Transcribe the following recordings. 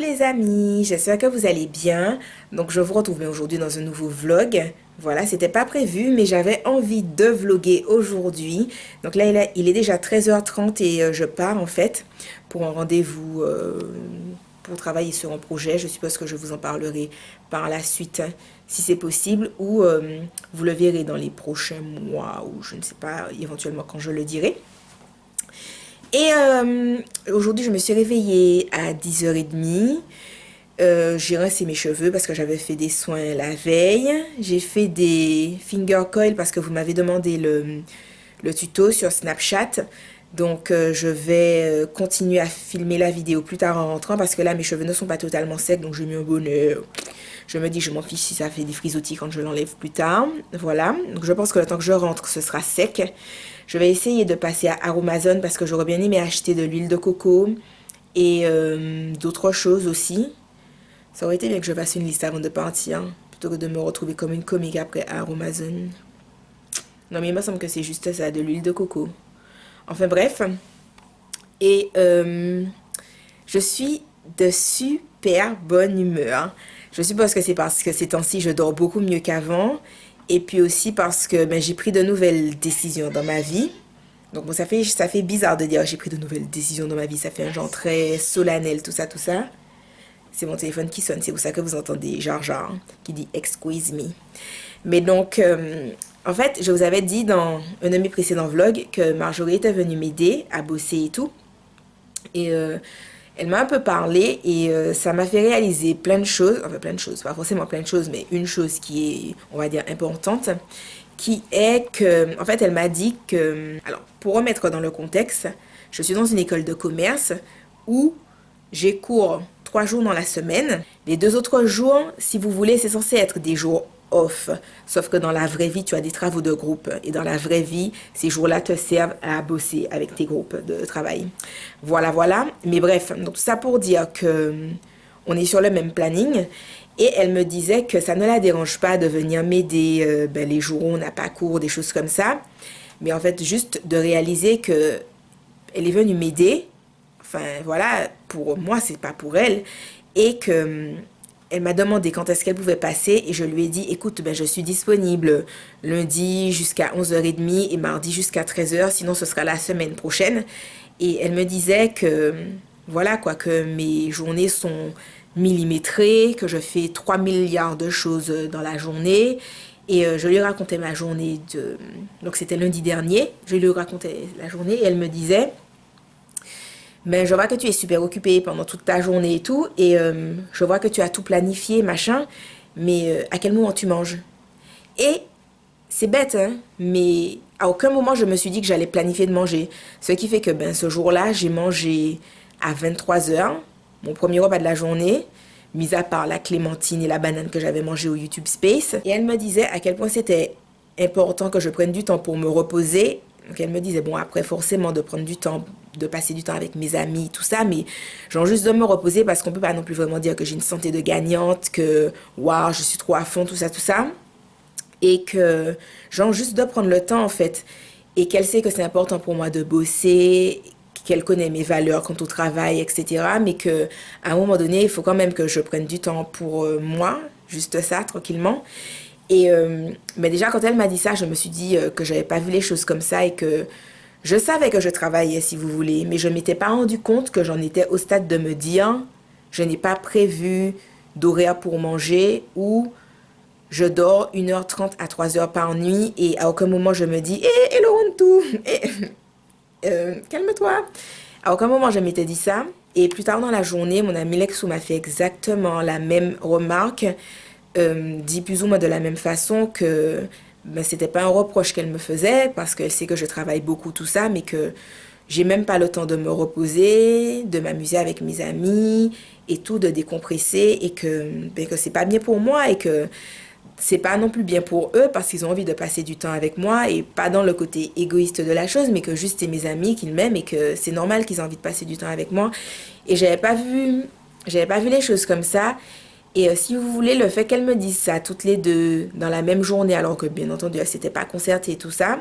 les amis, j'espère que vous allez bien. Donc je vous retrouve aujourd'hui dans un nouveau vlog. Voilà, c'était pas prévu mais j'avais envie de vlogger aujourd'hui. Donc là il est déjà 13h30 et je pars en fait pour un rendez-vous pour travailler sur un projet. Je suppose que je vous en parlerai par la suite hein, si c'est possible ou vous le verrez dans les prochains mois ou je ne sais pas éventuellement quand je le dirai. Et aujourd'hui, je me suis réveillée à 10h30. J'ai rincé mes cheveux parce que j'avais fait des soins la veille. J'ai fait des finger coils parce que vous m'avez demandé le tuto sur Snapchat. Donc, je vais continuer à filmer la vidéo plus tard en rentrant parce que là, mes cheveux ne sont pas totalement secs. Donc, j'ai mis un bonnet. Je me dis, je m'en fiche si ça fait des frisottis quand je l'enlève plus tard. Voilà. Donc, je pense que le temps que je rentre, ce sera sec. Je vais essayer de passer à Aromazone parce que j'aurais bien aimé acheter de l'huile de coco et d'autres choses aussi. Ça aurait été bien que je fasse une liste avant de partir, plutôt que de me retrouver comme une comique après à Aromazone. Non mais il me semble que c'est juste ça, de l'huile de coco. Enfin bref. Et je suis de super bonne humeur. Je suppose que c'est parce que ces temps-ci, je dors beaucoup mieux qu'avant. Et puis aussi parce que ben, j'ai pris de nouvelles décisions dans ma vie. Donc bon, ça fait bizarre de dire j'ai pris de nouvelles décisions dans ma vie. Ça fait un genre très solennel, tout ça, tout ça. C'est mon téléphone qui sonne, c'est pour ça que vous entendez Jar Jar qui dit excuse me. Mais donc, en fait, je vous avais dit dans un de mes précédents vlogs que Marjorie était venue m'aider à bosser et tout. Et elle m'a un peu parlé et ça m'a fait réaliser plein de choses, enfin plein de choses, pas forcément plein de choses, mais une chose qui est, on va dire, importante, qui est que, en fait, elle m'a dit que, alors, pour remettre dans le contexte, je suis dans une école de commerce où j'ai cours 3 jours dans la semaine. Les 2 autres jours, si vous voulez, c'est censé être des jours off. Sauf que dans la vraie vie, tu as des travaux de groupe. Et dans la vraie vie, ces jours-là te servent à bosser avec tes groupes de travail. Voilà, voilà. Mais bref, donc tout ça pour dire que on est sur le même planning. Et elle me disait que ça ne la dérange pas de venir m'aider ben, les jours où on n'a pas cours, des choses comme ça. Mais en fait, juste de réaliser que elle est venue m'aider. Enfin, voilà, pour moi, c'est pas pour elle. Et que elle m'a demandé quand est-ce qu'elle pouvait passer et je lui ai dit, écoute, ben, je suis disponible lundi jusqu'à 11h30 et mardi jusqu'à 13h, sinon ce sera la semaine prochaine. Et elle me disait que, voilà quoi, que mes journées sont millimétrées, que je fais 3 milliards de choses dans la journée. Et je lui racontais ma journée de... Donc c'était lundi dernier, je lui racontais la journée et elle me disait... Mais je vois que tu es super occupée pendant toute ta journée et tout, et je vois que tu as tout planifié, machin, mais à quel moment tu manges? Et c'est bête, hein, mais à aucun moment je me suis dit que j'allais planifier de manger. Ce qui fait que ben, ce jour-là, j'ai mangé à 23h, mon premier repas de la journée, mis à part la clémentine et la banane que j'avais mangé au YouTube Space. Et elle me disait à quel point c'était important que je prenne du temps pour me reposer. Donc elle me disait, bon, après forcément de prendre du temps, de passer du temps avec mes amis, tout ça, mais genre juste de me reposer parce qu'on peut pas non plus vraiment dire que j'ai une santé de gagnante, que waouh, je suis trop à fond, tout ça, tout ça. Et que genre juste de prendre le temps en fait. Et qu'elle sait que c'est important pour moi de bosser, qu'elle connaît mes valeurs quant au travail, etc. Mais que à un moment donné, il faut quand même que je prenne du temps pour moi, juste ça, tranquillement. Et mais déjà, quand elle m'a dit ça, je me suis dit que j'avais pas vu les choses comme ça et que je savais que je travaillais, si vous voulez, mais je m'étais pas rendu compte que j'en étais au stade de me dire, je n'ai pas prévu d'horaire pour manger ou je dors 1h30 à 3h par nuit et à aucun moment je me dis, hé, hello, tout, calme-toi. À aucun moment je m'étais dit ça. Et plus tard dans la journée, mon ami Lexou m'a fait exactement la même remarque, dit plus ou moins de la même façon que ben, c'était pas un reproche qu'elle me faisait parce qu'elle sait que je travaille beaucoup tout ça, mais que j'ai même pas le temps de me reposer, de m'amuser avec mes amis et tout, de décompresser et que ben, que c'est pas bien pour moi et que c'est pas non plus bien pour eux parce qu'ils ont envie de passer du temps avec moi et pas dans le côté égoïste de la chose, mais que juste c'est mes amis qu'ils m'aiment et que c'est normal qu'ils aient envie de passer du temps avec moi. Et j'avais pas vu les choses comme ça. Et si vous voulez, le fait qu'elles me disent ça toutes les deux dans la même journée, alors que bien entendu elles s'étaient pas concertées et tout ça,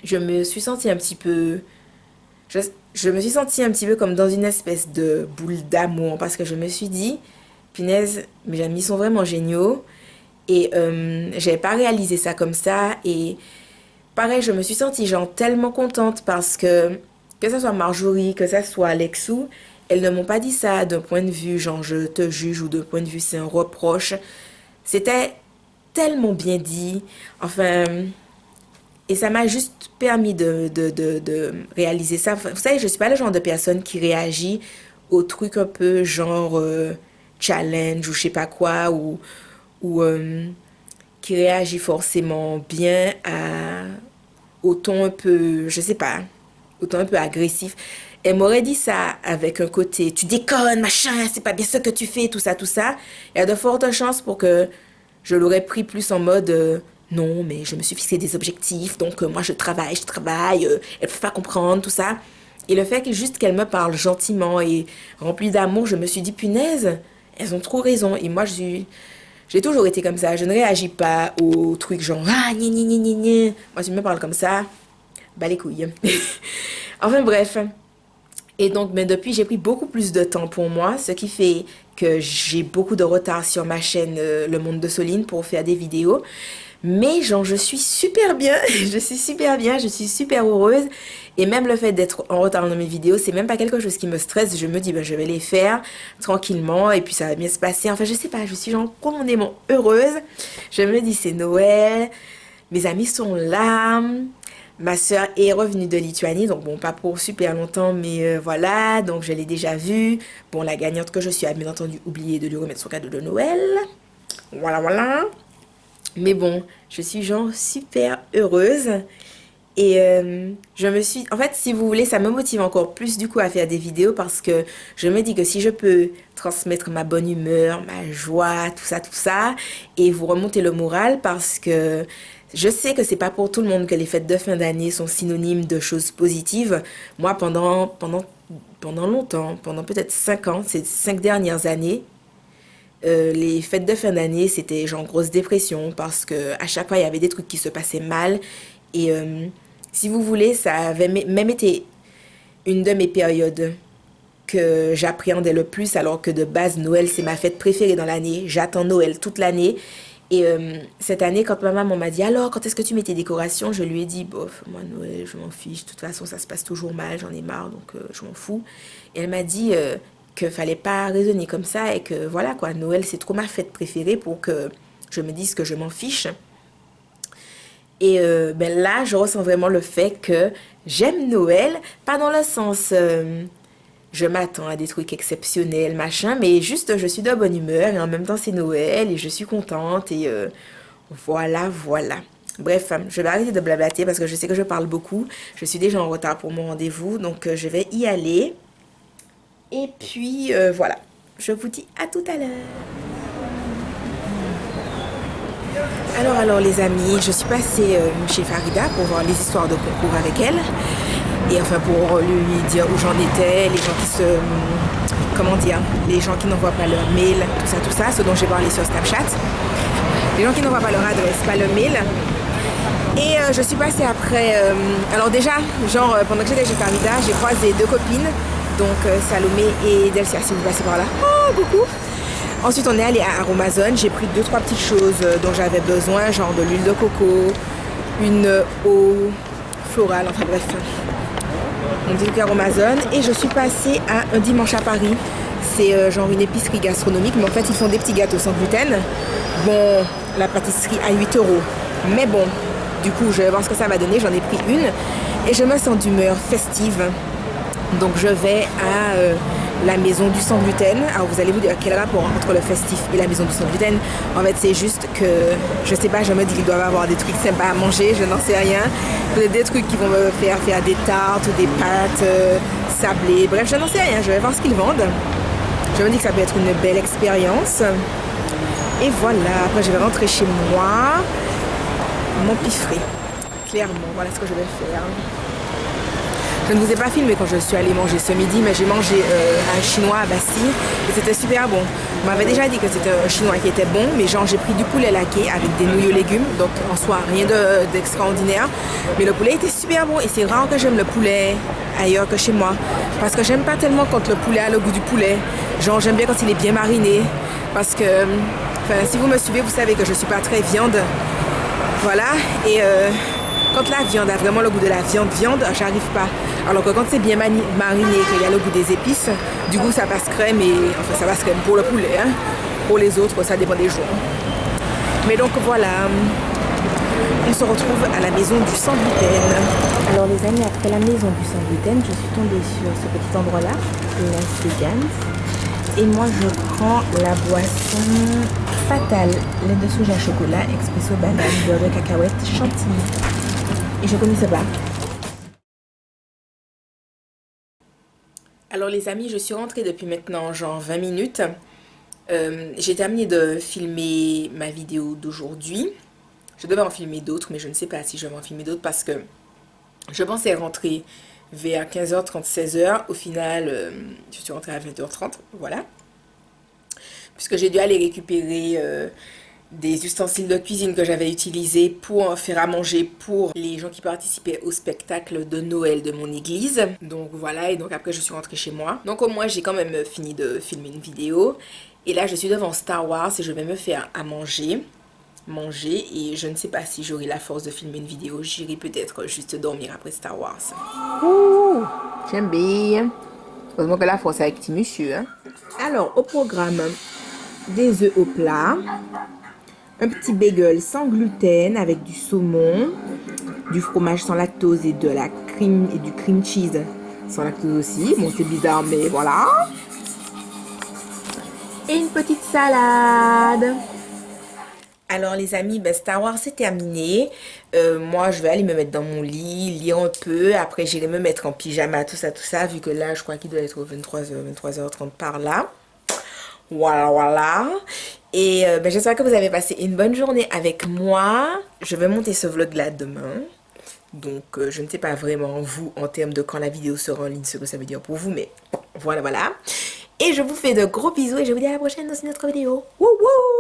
je me suis sentie un petit peu je, je me suis sentie un petit peu comme dans une espèce de boule d'amour parce que je me suis dit, punaise, mes amis sont vraiment géniaux et j'avais pas réalisé ça comme ça et pareil, je me suis sentie genre tellement contente parce que ça soit Marjorie, que ça soit Alexou, elles ne m'ont pas dit ça d'un point de vue genre je te juge ou d'un point de vue c'est un reproche. C'était tellement bien dit. Enfin, et ça m'a juste permis de réaliser ça. Vous savez, je suis pas le genre de personne qui réagit aux trucs un peu genre challenge ou je sais pas quoi, ou qui réagit forcément bien au ton un peu, je sais pas, au ton un peu agressif. Elle m'aurait dit ça avec un côté, tu déconnes, machin, c'est pas bien ce que tu fais, tout ça, tout ça. Il y a de fortes chances pour que je l'aurais pris plus en mode, non, mais je me suis fixé des objectifs, donc moi je travaille, elle peut pas comprendre, tout ça. Et le fait que juste qu'elle me parle gentiment et remplie d'amour, je me suis dit, punaise, elles ont trop raison. Et moi, j'ai toujours été comme ça. Je ne réagis pas aux trucs genre, ah, gna gna gna gna gna. Moi, tu me parles comme ça, bah les couilles. Enfin bref. Et donc, mais depuis, j'ai pris beaucoup plus de temps pour moi, ce qui fait que j'ai beaucoup de retard sur ma chaîne Le Monde de Soline pour faire des vidéos. Mais genre, je suis super bien, je suis super bien, je suis super heureuse. Et même le fait d'être en retard dans mes vidéos, c'est même pas quelque chose qui me stresse. Je me dis, ben, je vais les faire tranquillement et puis ça va bien se passer. Enfin, je sais pas, je suis genre profondément heureuse. Je me dis, c'est Noël, mes amis sont là. Ma sœur est revenue de Lituanie, donc bon, pas pour super longtemps, mais voilà, donc je l'ai déjà vue. Bon, la gagnante que je suis a bien entendu oublié de lui remettre son cadeau de Noël. Voilà, voilà. Mais bon, je suis genre super heureuse. Et je me suis... En fait, si vous voulez, ça me motive encore plus du coup à faire des vidéos parce que je me dis que si je peux transmettre ma bonne humeur, ma joie, tout ça, et vous remonter le moral parce que je sais que c'est pas pour tout le monde que les fêtes de fin d'année sont synonymes de choses positives. Moi, pendant longtemps, pendant peut-être 5 ans, ces 5 dernières années, les fêtes de fin d'année, c'était genre grosse dépression parce que à chaque fois, il y avait des trucs qui se passaient mal. Et si vous voulez, ça avait même été une de mes périodes que j'appréhendais le plus, alors que de base, Noël, c'est ma fête préférée dans l'année. J'attends Noël toute l'année. Et cette année, quand ma maman m'a dit, alors, quand est-ce que tu mets tes décorations? Je lui ai dit, bof, moi, Noël, je m'en fiche. De toute façon, ça se passe toujours mal, j'en ai marre, donc je m'en fous. Et elle m'a dit qu'il fallait pas raisonner comme ça et que voilà, quoi, Noël, c'est trop ma fête préférée pour que je me dise que je m'en fiche. Et ben là, je ressens vraiment le fait que j'aime Noël, pas dans le sens je m'attends à des trucs exceptionnels, machin, mais juste je suis de bonne humeur et en même temps c'est Noël et je suis contente et voilà, voilà. Bref, je vais arrêter de blablater parce que je sais que je parle beaucoup. Je suis déjà en retard pour mon rendez-vous, donc je vais y aller. Et puis voilà, je vous dis à tout à l'heure. Alors les amis, je suis passée chez Farida pour voir les histoires de concours avec elle. Et enfin pour lui dire où j'en étais, les gens qui se... Comment dire? Les gens qui n'envoient pas leur mail, tout ça, ce dont j'ai parlé sur Snapchat. Les gens qui n'envoient pas leur adresse, pas leur mail. Et je suis passée après... alors déjà, genre pendant que j'étais chez Farida, j'ai croisé 2 copines. Donc Salomé et Delcia, si vous passez par là. Oh, beaucoup! Ensuite, on est allé à Aromazone. J'ai pris 2-3 petites choses dont j'avais besoin, genre de l'huile de coco, une eau florale, enfin bref. Mon petit truc Aromazone. Et je suis passée à un dimanche à Paris. C'est genre une épicerie gastronomique, mais en fait, ils font des petits gâteaux sans gluten. Bon, la pâtisserie à 8 €. Mais bon, du coup, je vais voir ce que ça va donner. J'en ai pris une et je me sens d'humeur festive. Donc, je vais à... la maison du sans gluten. Alors vous allez vous dire quel rapport entre le festif et la maison du sans gluten. En fait c'est juste que je sais pas, je me dis qu'ils doivent avoir des trucs sympas à manger, je n'en sais rien. Peut-être des trucs qui vont me faire des tartes ou des pâtes sablées. Bref, je n'en sais rien, je vais voir ce qu'ils vendent. Je me dis que ça peut être une belle expérience. Et voilà, après je vais rentrer chez moi, m'empiffrer. Clairement, voilà ce que je vais faire. Je ne vous ai pas filmé quand je suis allée manger ce midi, mais j'ai mangé un chinois à Bastille et c'était super bon. On m'avait déjà dit que c'était un chinois qui était bon, mais genre j'ai pris du poulet laqué avec des nouilles aux légumes, donc en soi rien d'extraordinaire. Mais le poulet était super bon et c'est rare que j'aime le poulet ailleurs que chez moi. Parce que j'aime pas tellement quand le poulet a le goût du poulet. Genre, j'aime bien quand il est bien mariné. Parce que, enfin, si vous me suivez, vous savez que je suis pas très viande. Voilà. Et quand la viande a vraiment le goût de la viande, j'arrive pas. Alors que quand c'est bien mariné, qu'il y a le goût des épices, du coup, ça passe crème. Et enfin, ça passe crème pour le poulet. Hein. Pour les autres, ça dépend des jours. Mais donc, voilà. On se retrouve à la maison du sans gluten. Alors les amis, après la maison du sans gluten, je suis tombée sur ce petit endroit-là, Las Vegas. Et moi je prends la boisson Fatale, lait de soja chocolat, expresso banane, beurre de cacahuète, chantilly. Et je connaissais pas. Alors les amis, je suis rentrée depuis maintenant genre 20 minutes. J'ai terminé de filmer ma vidéo d'aujourd'hui. Je devais en filmer d'autres, mais je ne sais pas si je vais en filmer d'autres parce que je pensais rentrer vers 15h30, 16h. Au final, je suis rentrée à 20h30, voilà. Puisque j'ai dû aller récupérer des ustensiles de cuisine que j'avais utilisés pour faire à manger pour les gens qui participaient au spectacle de Noël de mon église. Donc voilà, et donc après je suis rentrée chez moi. Donc au moins j'ai quand même fini de filmer une vidéo. Et là je suis devant Star Wars et je vais me faire à manger et je ne sais pas si j'aurai la force de filmer une vidéo. J'irai peut-être juste dormir après Star Wars. Ouh, j'aime bien. Heureusement que la force est avec petit monsieur. Hein. Alors, au programme, des œufs au plat, un petit bagel sans gluten avec du saumon, du fromage sans lactose et de la cream et du cream cheese sans lactose aussi. Bon, c'est bizarre, mais voilà. Et une petite salade. Alors les amis, ben Star Wars c'est terminé. Moi je vais aller me mettre dans mon lit, lire un peu. Après j'irai me mettre en pyjama, tout ça. Vu que là je crois qu'il doit être 23h, 23h30 par là. Voilà. Et ben, j'espère que vous avez passé une bonne journée avec moi. Je vais monter ce vlog là demain. Donc je ne sais pas vraiment vous en termes de quand la vidéo sera en ligne ce que ça veut dire pour vous. Mais voilà. Et je vous fais de gros bisous et je vous dis à la prochaine dans une autre vidéo. Wouhou!